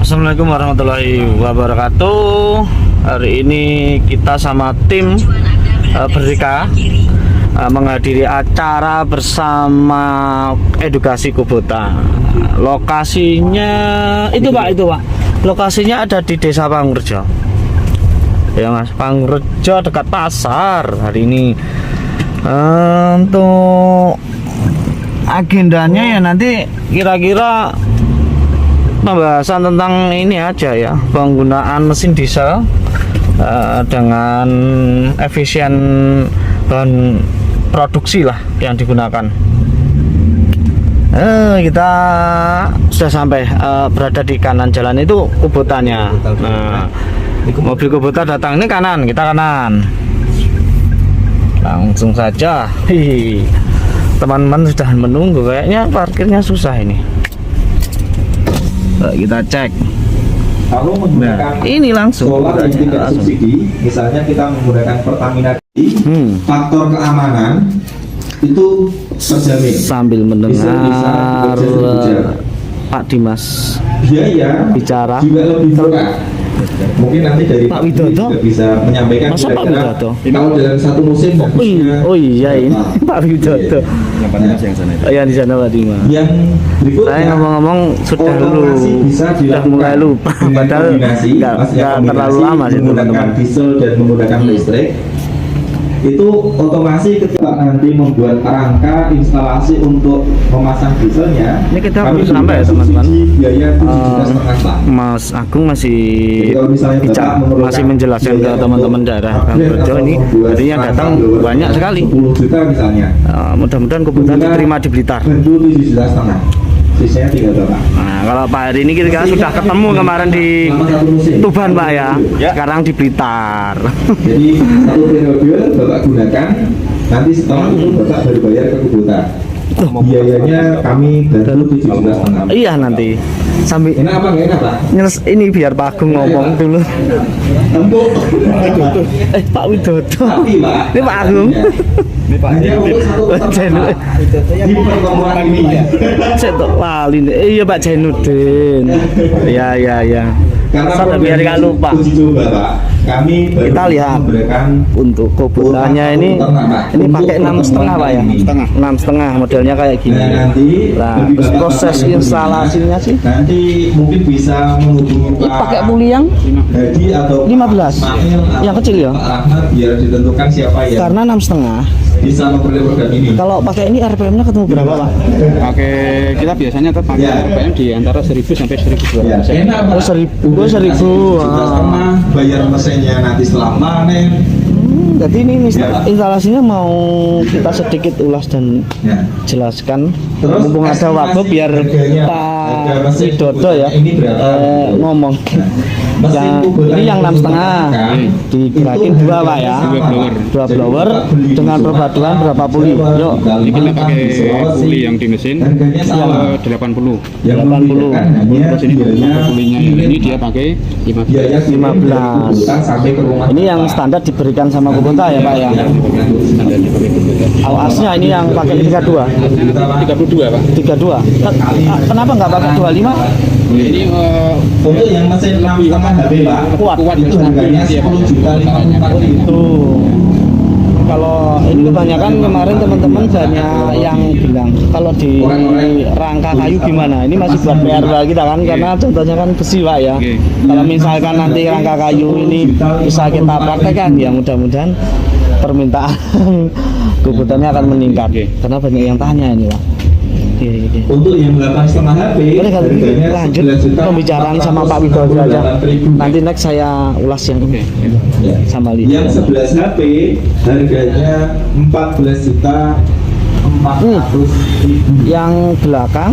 Assalamualaikum warahmatullahi wabarakatuh. Hari ini kita sama tim Berdeka menghadiri acara bersama Edukasi Kubota. Lokasinya itu Pak. Lokasinya ada di Desa Pangurjo. Ya Mas, Pangurjo dekat pasar. Hari ini untuk agendanya ya nanti kira-kira pembahasan tentang ini aja ya, penggunaan mesin diesel dengan efisien bahan produksi lah yang digunakan. Kita sudah sampai berada di kanan jalan itu Kubotanya. Nah, mobil Kubota datang ini kanan, kita kanan. Langsung saja. Teman-teman sudah menunggu, kayaknya parkirnya susah ini. Kita cek. Kalau menggunakan ini langsung solar yang tidak subsidi, misalnya kita menggunakan Pertamina, faktor keamanan itu terjamin. Sambil mendengar Pak Dimas bicara juga lebih murah. Mungkin nanti dari Pak Widodo bisa menyampaikan. Masa Pak Widodo? Kalau dalam satu musim oh iya ini Pak Widodo. Yang di sana Pak Dimas. Yang berikutnya, saya ngomong-ngomong sudah mulai lupa, padahal nggak terlalu lama sih teman-teman. Diesel dan menggunakan listrik itu otomasi ketika nanti membuat rangka instalasi untuk memasang dieselnya. Ini kita baru sampai ya teman-teman. Biaya 7,5 juta. Mas Agung masih masih menjelaskan ke teman-teman daerah Pangurjo ini. Jadi yang datang banyak sekali. 10 juta misalnya. Mudah-mudahan Kubota diterima di Blitar. Tentu 7,5 juta. Sisanya 3 juta. Nah, kalau Pak hari ini kita sudah ketemu kemarin di Tuban Pak ya. Sekarang di Blitar. Jadi satu periode Bapak gunakan, nanti setelah itu Bapak baru bayar ke Kubota. Biayanya kami bantu 7,5 juta. Iya nanti sambil enak apa nggak enak Pak? Ini biar Pak Agung ngomong dulu. Empuk. Pak Widodo. Tapi Pak, Ini Pak Agung. ini Pak. Hanya untuk satu Jainuddin. di pertemuan ini ya. Cetok lali. Iya Pak Jainuddin. Ya. Karena biar nggak lupa. uji coba Pak, kami baru Kita lihat memberikan untuk Kubotanya ini pakai 6,5 Pak ya. 6,5 modelnya kayak gini. Nah, nanti Nah, lebih Bapak proses kami instalasinya sih. nanti mungkin bisa menghubungi Ini pakai puli yang Hadi atau 15. Ismail Yang kecil ya? Pak Ahmad biar ditentukan siapa yang karena 6,5. bisa memperoleh program ini. Kalau pakai ini RPM-nya ketemu berapa Pak? Pakai kita biasanya tetap pakai Ya. RPM di antara 1.000 sampai 1.200. Ya, enak Pak. 1.000. 1.000. Bayar mesinnya nanti setelah panen. Jadi ini Ya. instalasinya mau kita sedikit ulas dan Ya. jelaskan. Terus Mumpung ada waktu biar harga Pak mesin Widodo ya ini berapa? ngomong. Mesin Yang Kubota ini yang 6,5 digerakin dua Pak ya. Dua blower dengan perpaduan berapa puli? Yuk. Ini kita pakai puli yang di mesin Harganya 80. Yang 80. Terus ini biayanya pulinya ini dia pakai 15. biaya 15. sampai ke rumah. Ini yang standar diberikan sama Kubota ya Pak ya. Standar dipakai Kubota. Alasnya ini yang pakai 32. 32 Pak. 32. Kenapa nggak pakai 25? Ini Untuk yang mesin 6,5 HP Pak, Kuat. itu harganya 10,54 juta. Itu kalau ini kebanyakan kemarin teman-teman banyak yang bilang kalau di rangka kayu gimana, ini masih buat PR kita kan karena contohnya kan besi Pak ya. Kalau misalkan nanti rangka kayu ini bisa kita praktekkan ya mudah-mudahan permintaan Kubotanya akan meningkat karena banyak yang tanya ini Pak. Oke. Untuk yang 8,5 HP, Boleh kali ini harganya lanjut 11 juta pembicaraan sama Pak Widodo aja. 488.000. Nanti next saya ulas yang Oke. Ya. sama Yang Lina. 11 HP harganya 14 juta 400.000. Yang belakang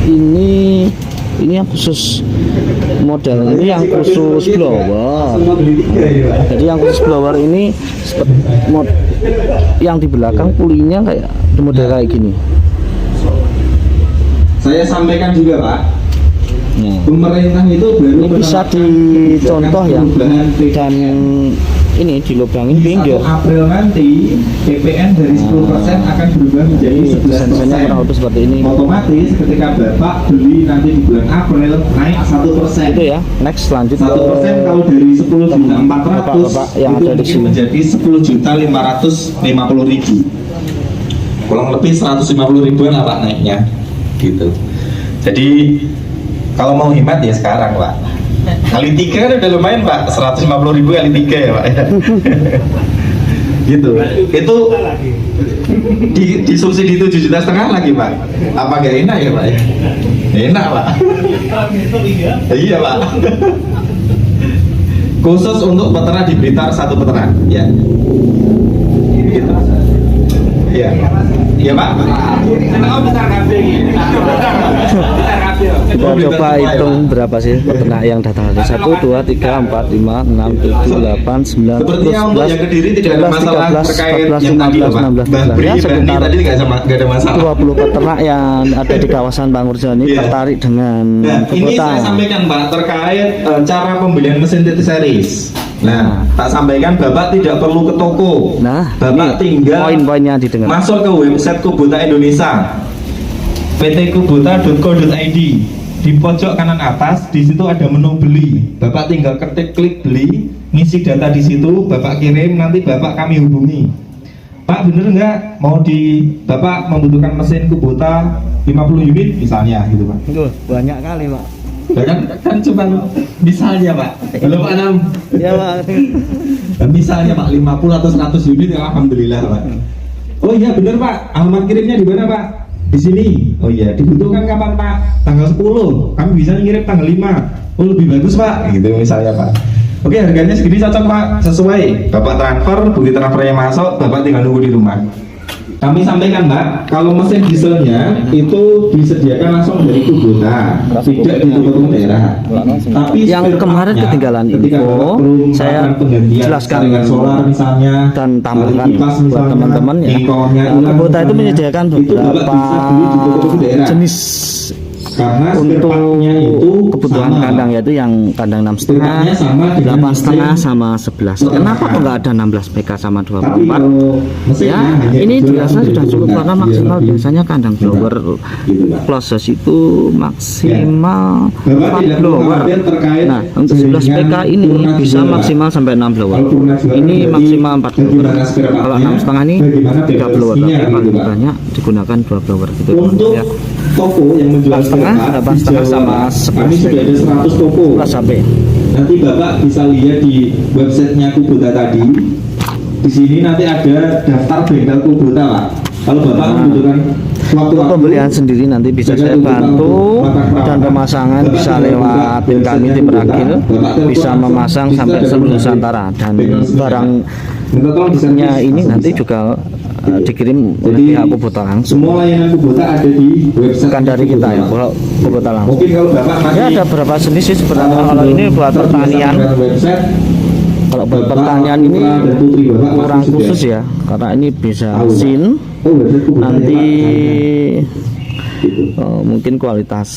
ini yang khusus model, ini yang khusus blower. Langsung mau beli 3 ya Pak. Jadi yang khusus blower ini yang di belakang pulinya kayak model kayak gini. Saya sampaikan juga Pak, Nah, pemerintah itu baru ini bisa dicontoh ya, bahan dan ini dilubangin Di 1 pinggir. April nanti PPN dari 10% akan berubah menjadi Jadi desainnya kurang 11%. lebih seperti ini. Otomatis ketika Bapak beli nanti di bulan April naik 1%. Itu ya. Next lanjut 1% kalau dari 10.400 Bapak-bapak yang itu ada di mungkin sini. menjadi 10.550.000. Kurang lebih 150 ribuan lah Pak naiknya gitu. Jadi kalau mau hemat ya sekarang Pak. Kali 3 udah lumayan Pak, 150.000 kali 3 ya Pak. Gitu. Itu di subsidi 7,5 juta lagi Pak. Apa gak enak ya Pak? Enak Pak. Iya Pak. Khusus untuk peternak di Blitar, 1 peternak ya. Gitu. Iya. Iya Pak. Kita coba hitung berapa sih peternak yang datang hari 1, 2, 3, 4, 5, 6, 7, 8, 9, 10, Sepertinya untuk yang Kediri tidak ada 11, masalah 13, terkait 14, yang tadi 15, loh Pak. 16, Mbak 17. Bri, Ya, Bani sekitar tadi nggak ada masalah. 20 peternak yang ada di kawasan Bangurjo ini Iya. tertarik dengan Nah, ini Kubota. saya sampaikan Pak terkait cara pembelian mesin titik series. Nah, tak sampaikan Bapak tidak perlu ke toko. Nah, Bapak ini tinggal poin-poinnya didengar. masuk ke website Kubota Indonesia, ptkubota.co.id. Di pojok kanan atas, di situ ada menu beli. Bapak tinggal klik beli, ngisi data di situ, Bapak kirim, nanti Bapak kami hubungi. Pak bener nggak mau Bapak membutuhkan mesin Kubota 50 unit misalnya gitu Pak. Duh, banyak kali, Pak. Kan cuma misalnya Pak, belum Anam. Ya, Pak. Misalnya Pak 50 atau 100 unit ya alhamdulillah Pak. Oh iya bener Pak, alamat kirimnya di mana Pak? Di sini. Oh iya, dibutuhkan kapan Pak? Tanggal 10. Kami bisa ngirim tanggal 5. Oh lebih bagus Pak, gitu misalnya Pak. Oke, harganya segini cocok Pak, sesuai. Bapak transfer, bukti transfernya masuk, Bapak tinggal nunggu di rumah. Kami sampaikan Pak, kalau mesin dieselnya itu disediakan langsung dari Kubota, tidak di toko daerah. Tapi Yang spare kemarin partnya, ketinggalan ketika info, Bapak perlu saya melakukan penggantian jelaskan jaringan solar misalnya dan tambahkan kipas buat misalnya, teman-teman ya. engkolnya hilang Kubota itu misalnya, menyediakan itu Bapak beberapa bisa beli di toko daerah. jenis Karena spare untuk partnya itu kebutuhan sama, kandang, yaitu yang kandang 6,5, Spare partnya sama dengan 8,5 mesin sama 11. peternakan. Kenapa kok nggak ada 16 PK sama Tapi 24? kalau mesinnya Ya, hanya ini dijual dirasa dari sudah cukup Kubota, karena biar maksimal lebih biasanya kandang murah. blower Gitu, Pak. closes itu maksimal Bapak 4 tidak perlu blower. khawatir terkait Nah, untuk 11 PK dengan ini purna bisa jual, Pak. maksimal sampai 6 blower. Kalau purna jual Ini berarti maksimal 4 blower. bagaimana spare Kalau partnya, 6,5 ini bagaimana 3 blower. bebasinya, Tapi paling gitu, Pak. banyak digunakan 2 blower gitu. Untuk Ya. toko yang menjual 8,5, spare part di 8,5 Jawa, sama Pak, 11. kami sudah ada 100 toko. Plus HP. Nanti Bapak bisa lihat di websitenya Kubota tadi. Di sini nanti ada daftar bengkel Kubota Pak. Kalau Bapak membutuhkan Untuk pembelian sendiri nanti bisa saya bantu dan pemasangan bisa lewat tim kami tim Rakil, bisa memasang sampai seluruh Nusantara dan barangnya ini nanti juga dikirim oleh pihak Kubota langsung, semua layanan Kubota ada di website bukan dari kita ya, Kubota. Kubota langsung. Mungkin kalau Bapak masih Ya ada beberapa jenis sih sebenarnya. Kalau ini buat terbiasa pertanian, dengan website, kalau buat Bapak, pertanian ini Putra, dan Putri Bapak kurang pasti sudah khusus ya, karena ini bisa tahu, Pak. mesin. Oh, website Kubota Nanti ya, Pak. Gitu. mungkin kualitas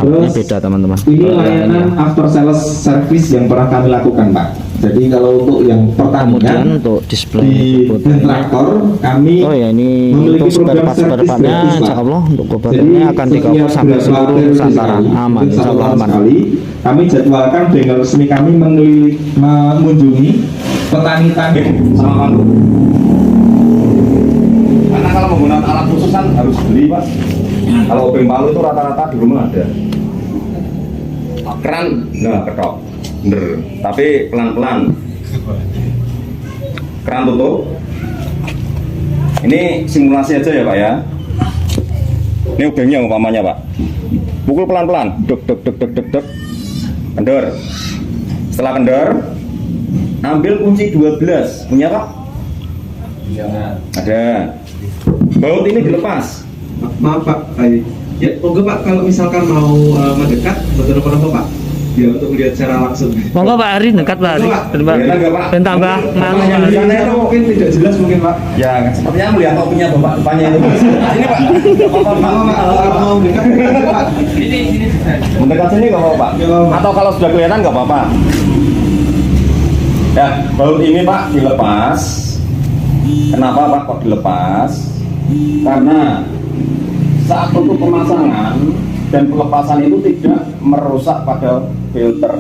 alatnya Terus, beda teman-teman. Ini Kalau yang layanan ini, after sales service yang pernah kami lakukan Pak. Jadi kalau untuk yang kemudian pertanian untuk display di Kubota. traktor kami Oh ya, ini memiliki untuk spare program part-nya servis gratis, Pak. insya Allah untuk Kubota Jadi, ini akan di cover setiap sampai berapa seluruh periode Nusantara sekali, aman, mungkin insya satu Allah tahun aman. sekali, kami jadwalkan bengkel resmi kami mengunjungi petani-tani sama Pandu. Karena kalau menggunakan alat khusus kan harus beli Pak. Kalau obeng palu itu rata-rata di rumah ada. Keran, nah ketok, bener. Tapi pelan-pelan. Keran tutup. Ini simulasi aja ya Pak ya. Ini obengnya umpamanya Pak. Pukul pelan-pelan, dek dek dek dek dek dek. Kendor. Setelah kendor, ambil kunci 12. Punya Pak? Ada. Baut ini dilepas. Maaf Pak, ya monggo Pak kalau misalkan mau mendekat betul apa Pak? Ya untuk melihat secara langsung. Monggo Pak Ari dekat Pak Ari. Kelihatan nggak, Pak? Ben tambah nganunya. Di sana itu mungkin tidak jelas mungkin Pak. Ya, sepertinya melihat topinya Bapak depannya itu. Sini Pak. Kalau mau mendekat Pak. Mendekat sini nggak apa-apa Pak? Atau kalau sudah kelihatan nggak apa-apa. Nah, baut ini Pak dilepas. Kenapa Pak kok dilepas? Karena saat untuk pemasangan dan pelepasan itu tidak merusak pada filter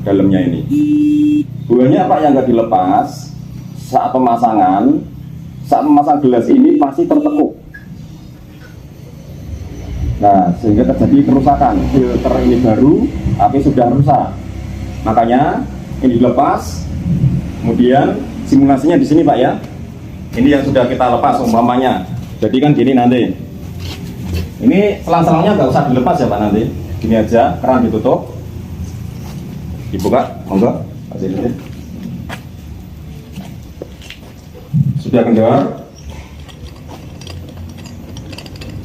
dalamnya ini. Buahnya Pak yang nggak dilepas saat pemasangan, saat memasang gelas ini masih tertekuk. Nah, sehingga terjadi kerusakan. Filter ini baru, tapi sudah rusak. Makanya ini dilepas. Kemudian simulasinya di sini Pak ya. Ini yang sudah kita lepas umpamanya. Jadi kan gini nanti. Ini selang-selangnya nggak usah dilepas ya Pak nanti. Gini aja, keran ditutup, dibuka, monggo. Kasih ini. Sudah kendor.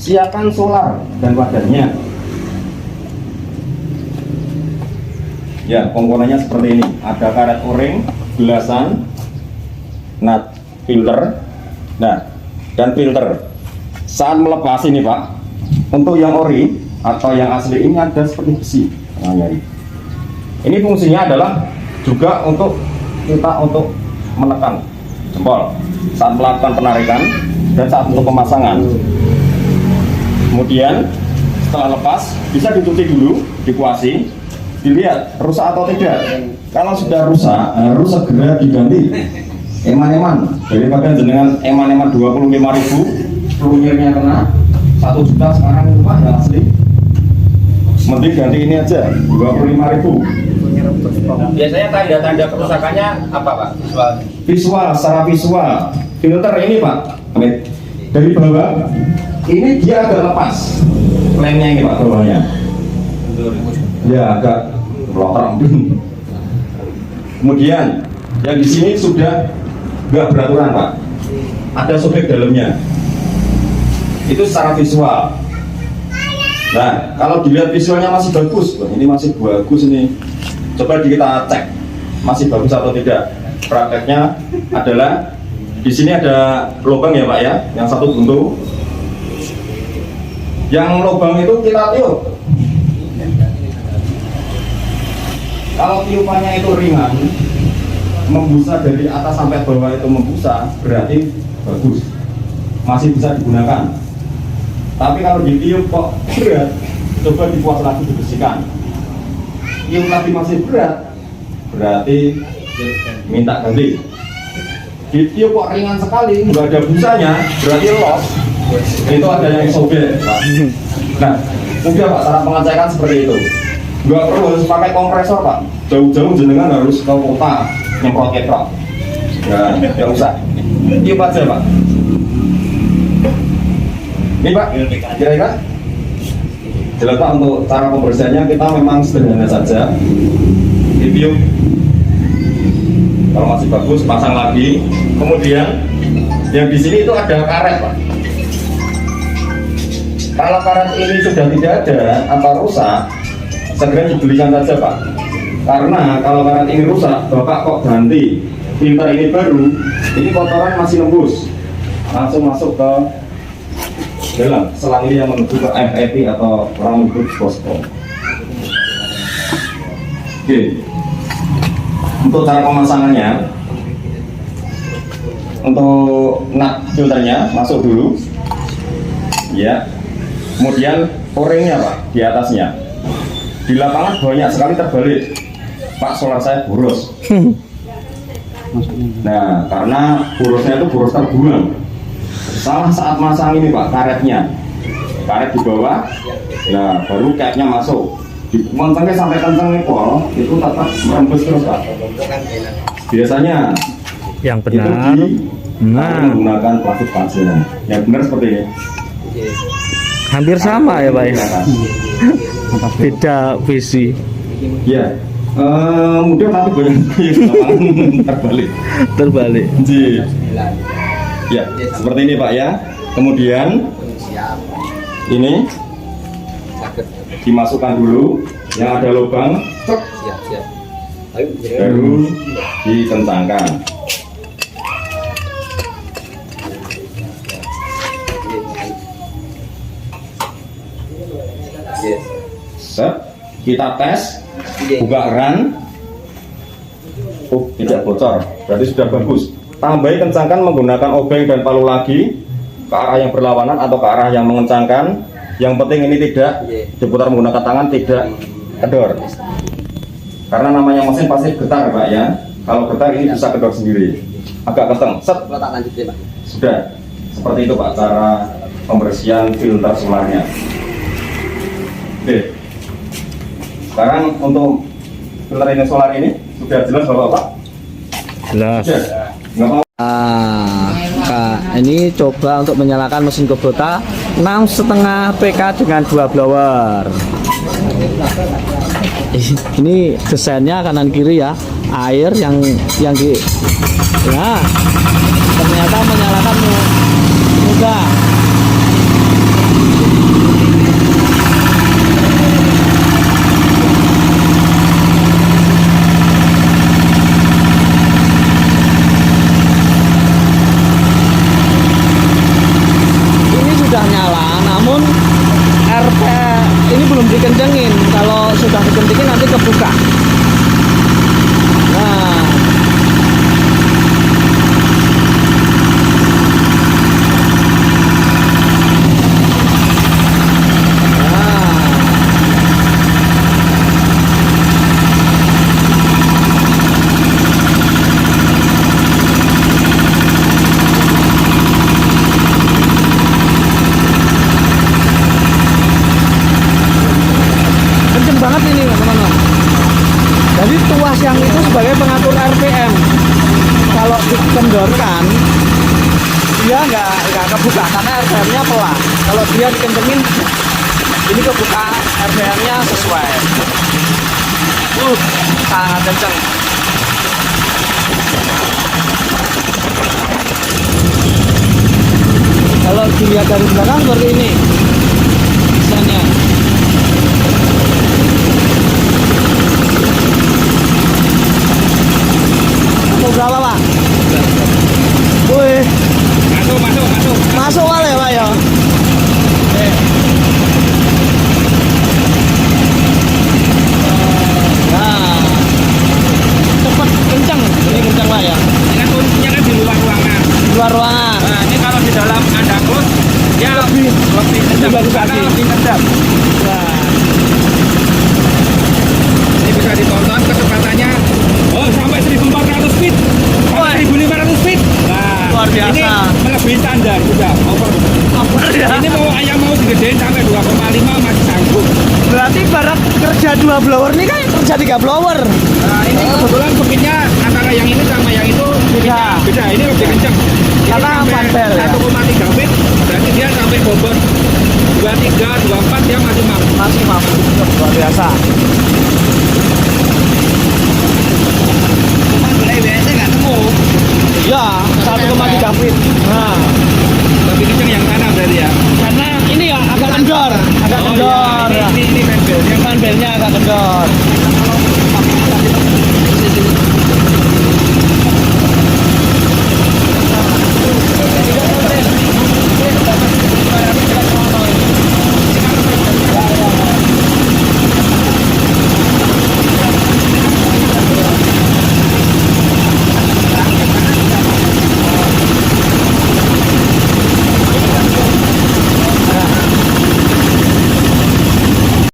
Siapkan solar dan wadahnya. Ya, komponennya seperti ini. Ada karet o-ring, gelasan, nut filter, nah, dan filter. Saat melepas ini Pak, untuk yang ori atau yang asli ini ada seperti besi. Nah, ini fungsinya adalah juga untuk kita untuk menekan jempol saat melakukan penarikan dan saat untuk pemasangan. Kemudian setelah lepas bisa dicuci dulu, dikuasi, dilihat rusak atau tidak. Kalau sudah rusak harus segera diganti eman-eman, daripada jenengan eman-eman 25.000 pelunirnya kena 1 juta sekarang itu Pak yang asli. Mending ganti ini aja 25.000. Biasanya tanda-tanda kerusakannya apa Pak? Visual, secara visual filter ini Pak, dari bawah ini dia agak lepas lemnya ini Pak, bawahnya ya agak melorong. Kemudian yang di sini sudah nggak beraturan Pak, ada sobek dalamnya, itu secara visual. Nah, kalau dilihat visualnya masih bagus, ini masih bagus ini, coba kita cek masih bagus atau tidak. Prakteknya adalah di sini ada lubang ya Pak ya, yang satu buntu. Yang lubang itu kita tiup. Kalau tiupannya itu ringan, membusa dari atas sampai bawah itu membusa, berarti bagus, masih bisa digunakan. Tapi kalau ditiup kok berat, coba dipuas lagi, dibersihkan. Tiup lagi masih berat, berarti minta ganti. Ditiup kok ringan sekali, nggak ada busanya, berarti loss. Itu ada yang sobek Pak. Nah, udah Pak, cara pengecekan seperti itu. Nggak perlu harus pakai kompresor Pak, jauh-jauh jenengan harus ke kota nyemprot ketrok. Nah, nggak usah, tiup aja Pak. Ini Pak, kira-kira jelas Pak, untuk cara pembersihannya kita memang sederhana saja. Ditiup, kalau masih bagus pasang lagi. Kemudian yang di sini itu ada karet Pak. Kalau karet ini sudah tidak ada atau rusak, segera dibelikan saja Pak. Karena kalau karet ini rusak, Bapak kok ganti filter ini baru, ini kotoran masih nembus, langsung masuk ke dalam selang ini yang menuju ke FEP atau orang menuju posko. Oke, untuk cara pemasangannya, untuk nut filternya masuk dulu, ya. Kemudian o-ringnya Pak di atasnya. Di lapangan banyak sekali terbalik, Pak, solar saya boros. Nah, karena borosnya itu boros terbuang. Salah saat masang ini Pak, karetnya, karet di bawah, nah baru capnya masuk. Dimontongnya sampai kenceng pol, itu tetap merembes terus Pak. Biasanya yang benar, itu menggunakan plastik pasir. Yang benar seperti ini. hampir sama ya Pak ya. Beda visi. Ya, mudah tapi banyak terbalik. Ji. Ya, seperti ini Pak ya. Kemudian ini dimasukkan dulu, yang ada lubang, baru dikentangkan. Set, kita tes, buka keran. tidak bocor, berarti sudah bagus. Tambahi kencangkan menggunakan obeng dan palu lagi ke arah yang berlawanan atau ke arah yang mengencangkan. Yang penting ini tidak diputar menggunakan tangan, tidak kedor. Karena namanya mesin pasti getar Pak ya. Kalau getar ini bisa kedor sendiri. Agak kencang. Set. Sudah. Seperti itu Pak cara pembersihan filter solarnya. Oke. Sekarang untuk filter ini solar ini sudah jelas Bapak? Jelas. Sudah. Nggak mau. Kak, ini coba untuk menyalakan mesin Kubota 6,5 PK dengan 2 blower. Ini desainnya kanan kiri ya, air yang di ya ternyata menyalakan mudah. Sudah nyala, namun RP ini belum dikencengin. Kalau sudah dikencengin nanti kebuka. Nah, banget ini teman-teman. Jadi tuas yang itu sebagai pengatur RPM. Kalau dikendorkan dia nggak kebuka karena RPM-nya pelan. Kalau dia dikencengin ini kebuka RPM-nya sesuai. Sangat kenceng. Kalau dilihat dari belakang seperti ini desainnya. Berapa Pak? Wih, masuk kali ya Pak ya. Nah, cepet kenceng, ini kenceng Pak ya. Ini kan kuncinya kan di luar ruangan. Luar ruangan. Nah, ini kalau di dalam ada close, ya lebih kencang, karena lebih kencang. Nah, Ini bisa ditonton kecepatannya. Oh, sampai 1.400 feet, sampai 1.500 feet. Nah, luar biasa. ini melebihi standar sudah over. ya. Ini mau digedein sampai 2,5 masih sanggup. Berarti barat kerja 2 blower ini kan kerja 3 blower. Nah, ini kebetulan speednya antara yang ini sama yang itu speednya beda. Ini lebih kencang. Ini Karena sampai panbel ya. 1,3 feet, berarti dia sampai bobot 23, 24 dia masih mampu. Masih mampu, luar biasa. Cuma mulai biasa nggak temu. Ya, 1,3 feet. Nah, Lebih kencang yang mana berarti ya? karena ini ya agak kendor, agak kendor. Ya. Ini fanbelnya. Fanbelnya agak kendor.